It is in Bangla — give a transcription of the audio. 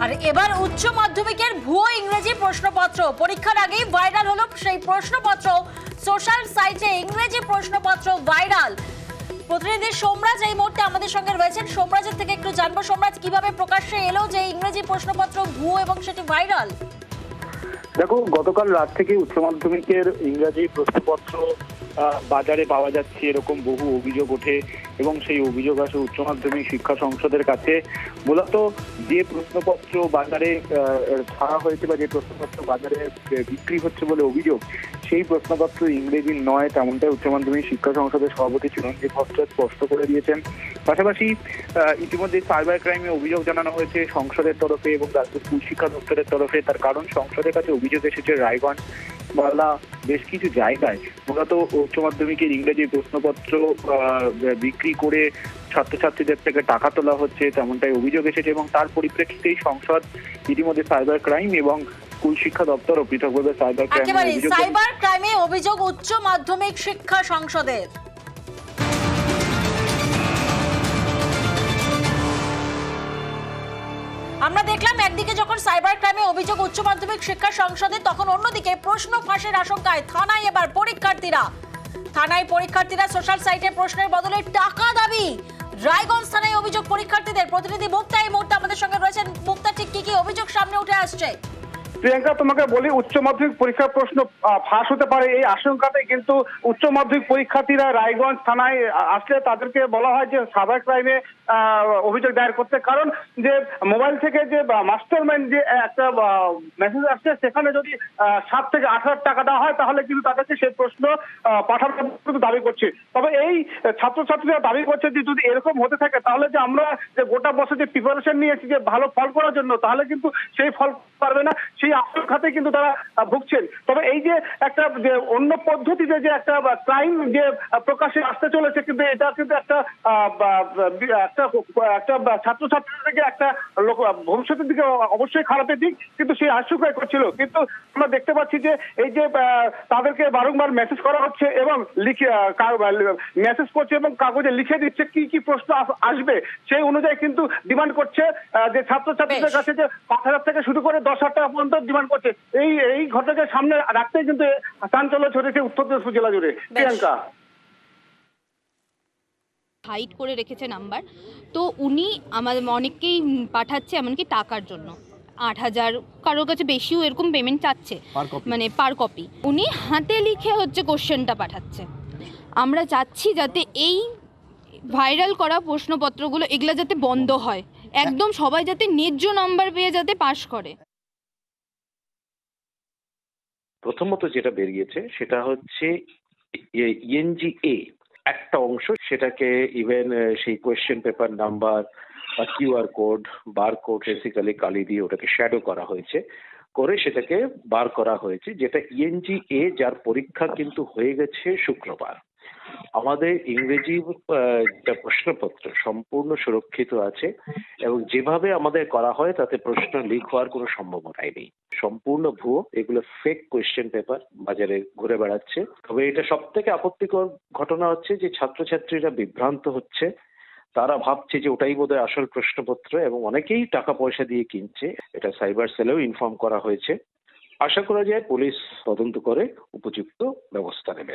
আর এবার উচ্চ মাধ্যমিকের ভুয়ো ইংরেজি প্রশ্নপত্র পরীক্ষার আগেই ভাইরাল হলো সেই প্রশ্নপত্র। সোশ্যাল সাইটে ইংরেজি প্রশ্নপত্র ভাইরাল। প্রতিনিধি সোমরাজ এই মুহূর্তে আমাদের সঙ্গে রয়েছেন। সোমরাজের থেকে একটু জানবো, সোমরাজ কিভাবে প্রকাশ্যে এলো যে ইংরেজি প্রশ্নপত্র ভুয়ো এবং সেটি ভাইরাল? দেখো, গতকাল রাত থেকে উচ্চ মাধ্যমিকের ইংরাজি প্রশ্নপত্র বাজারে পাওয়া যাচ্ছে এরকম বহু অভিযোগ ওঠে এবং সেই অভিযোগ আসে উচ্চ মাধ্যমিক শিক্ষা সংসদের কাছে। মূলত যে প্রশ্নপত্র বাজারে ছাড়া হয়েছে বা যে প্রশ্নপত্র বাজারে বিক্রি হচ্ছে বলে অভিযোগ, সেই প্রশ্নপত্র ইংরেজি নয়, তেমনটাই উচ্চ মাধ্যমিক শিক্ষা সংসদের সভাপতি চিরঞ্জিত ভট্টাচার্য স্পষ্ট করে দিয়েছেন। পাশাপাশি ইতিমধ্যে সাইবার ক্রাইমে অভিযোগ জানানো হয়েছে সংসদের তরফে এবং রাজ্য স্কুল শিক্ষা দপ্তরের তরফে। তার কারণ সংসদের কাছে অভিযোগ এসেছে রায়গঞ্জ বাংলা বেশ কিছু জায়গায় মূলত উচ্চ মাধ্যমিকের ইংরেজি প্রশ্নপত্র বিক্রি করে ছাত্রছাত্রীদের থেকে টাকা তোলা হচ্ছে, তেমনটাই অভিযোগ এসেছে। এবং তার পরিপ্রেক্ষিতেই সংসদ ইতিমধ্যে সাইবার ক্রাইম এবং স্কুল শিক্ষা দপ্তর ও পৃথকভাবে সাইবার ক্রাইমে অভিযোগ উচ্চ মাধ্যমিক শিক্ষা সংসদের। আমরা দেখলাম একদিকে যখন সাইবার ক্রাইমে অভিযোগ উচ্চ মাধ্যমিক শিক্ষা সংসদে, তখন অন্যদিকে প্রশ্ন ফাঁসের আশঙ্কায় থানায় এবার পরীক্ষার্থীরা সোশ্যাল সাইটে প্রশ্নের বদলে টাকা দাবি। রায়গঞ্জ থানায় অভিযোগ পরীক্ষার্থীদের। প্রতিনিধি মুক্তা এই মুহূর্তে আমাদের সঙ্গে রয়েছেন। মুক্তা, ঠিক কি অভিযোগ সামনে উঠে আসছে? প্রিয়াঙ্কা, তোমাকে বলি, উচ্চ মাধ্যমিক পরীক্ষার প্রশ্ন ফাঁস হতে পারে এই আশঙ্কাতে কিন্তু উচ্চ মাধ্যমিক পরীক্ষার্থীরা রায়গঞ্জ থানায় আসলে তাদেরকে বলা হয় যে সাইবার ক্রাইমে অভিযোগ দায়ের করতে। কারণ যে মোবাইল থেকে যে মাস্টার মাইন্ড যে একটা মেসেজ আসছে, সেখানে যদি 7 থেকে 8 হাজার টাকা দেওয়া হয় তাহলে কিন্তু তাদেরকে সেই প্রশ্ন পাঠানোর দাবি করছে। তবে এই ছাত্রছাত্রীরা দাবি করছে যে যদি এরকম হতে থাকে তাহলে যে আমরা যে গোটা বছর যে প্রিপারেশন নিয়েছি যে ভালো ফল করার জন্য, তাহলে কিন্তু সেই ফল পারবে না, সেই আশঙ্কাতে কিন্তু তারা ভুগছেন। তবে এই যে একটা যে অন্য পদ্ধতিতে যে একটা ক্রাইম যে প্রকাশ্যে আসতে চলেছে, কিন্তু এটা কিন্তু একটা ছাত্রছাত্রীদেরকে একটা ভবিষ্যতের দিকে অবশ্যই খারাপের দিক, কিন্তু সেই আশঙ্কাই করছিল। কিন্তু আমরা দেখতে পাচ্ছি যে এই যে তাদেরকে বারংবার মেসেজ করা হচ্ছে এবং মেসেজ করছে এবং কাগজে লিখে দিচ্ছে কি কি প্রশ্ন আসবে, সেই অনুযায়ী কিন্তু ডিমান্ড করছে যে ছাত্রছাত্রীদের কাছে যে 5,000 থেকে শুরু করে 10,000 টাকা পর্যন্ত ডিমান্ড করছে। এই ঘটনাকে সামনে রাখতে কিন্তু চাঞ্চল্য ছড়িয়েছে উত্তর দিনাজপুর জেলা জুড়ে। প্রিয়াঙ্কা, হাইড করে রেখেছে নাম্বার, তো উনি আমাদের অনেককেই পাঠাচ্ছে, এমনকি টাকার জন্য 8,000, কারোর কাছে বেশিও এরকম পেমেন্ট চাচ্ছে, মানে পার কপি। উনি হাতে লিখে হচ্ছে কোশ্চেনটা পাঠাচ্ছে। আমরা চাচ্ছি যাতে এই ভাইরাল করা প্রশ্নপত্রগুলো এগুলো যাতে বন্ধ হয়, একদম সবাই যাতে ন্যায্য নাম্বার পেয়ে যাতে পাশ করে। প্রথমত যেটা বেরিয়েছে সেটা হচ্ছে ইএনজিএ একটা অংশ, সেটাকে ইভেন সেই কোয়েশ্চেন পেপার নাম্বার বা QR code, bar code basically কালি দিয়ে ওটাকে শ্যাডো করা হয়েছে, করে সেটাকে বার করা হয়েছে, যেটা ইএনজিএ, যার পরীক্ষা কিন্তু হয়ে গেছে শুক্রবার। আমাদের ইংরেজি প্রশ্নপত্র সম্পূর্ণ সুরক্ষিত আছে এবং যেভাবে আমাদের করা হয় তাতে প্রশ্ন লিক হওয়ার কোনো সম্ভাবনাই নেই। সম্পূর্ণ ভুয়ো, এগুলো ফেক কোয়েশ্চেন পেপার বাজারে ঘুরে বেড়াচ্ছে। তবে এটা সব থেকে আপত্তিকর ঘটনা হচ্ছে যে ছাত্রছাত্রীরা বিভ্রান্ত হচ্ছে, তারা ভাবছে যে ওটাই বোধহয় আসল প্রশ্নপত্র এবং অনেকেই টাকা পয়সা দিয়ে কিনছে। এটা সাইবার সেলেও ইনফর্ম করা হয়েছে। আশা করা যায় পুলিশ তদন্ত করে উপযুক্ত ব্যবস্থা নেবে।